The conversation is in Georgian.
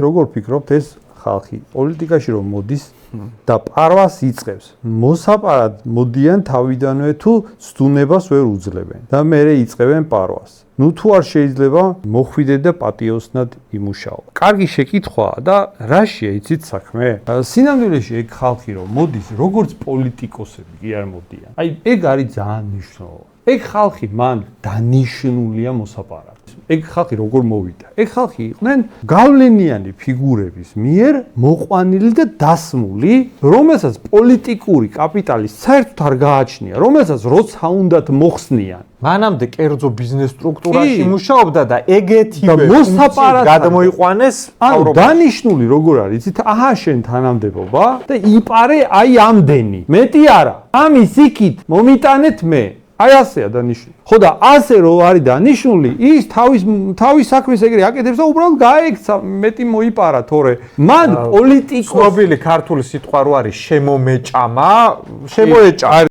როგორ ფიქრობთ ეს ხალხი პოლიტიკაში რომ მოდის და პარვას იწყებს მოსაპარად მოდიან თავიდანვე თუ ცდუნებას ვერ უძლებენ და მერე იწყებენ პარვას ნუ თუ არ შეიძლება მოხვიდეთ და პატიოსნად იმუშაო კარგი შეკითხვაა და რაშია იცით საქმე სინამდვილეში ეგ ხალხი რომ მოდის როგორც პოლიტიკოსები კი არ მოდიან აი ეგ არის ძალიან მნიშვნელოვანი ეგ ხალხი მან დანიშნულია მოსაპარად ეგ ხალხი როგორ მოვიდა ეგ ხალხი იყვნენ გავლენიანი ფიგურების მიერ მოყვანილი და დასმული რომელსაც პოლიტიკური კაპიტალი საერთოდ არ გააჩნია რომელსაც როცა უნდათ მოხსნიან მანამდე კერძო ბიზნეს სტრუქტურაში მუშაობდა და ეგეთივე მოსაპარად გადმოიყვანეს ანუ დანიშნული როგორ არის იცით აჰა შენ თანამდებობა და იპარე აი ამდენი მეტი არა ამის იქით მომიტანეთ მე აი ასეა დანიშნული. ხო და ასე რო არის დანიშნული, ის თავის საქმეს ეგრე აკეთებს და უბრალოდ გაექცა, მეტი მოიპარა, თორე მან პოლიტიკოსი ცნობილი ქართული სიტყვა რო არის შემომეჭამა, შემოეჭა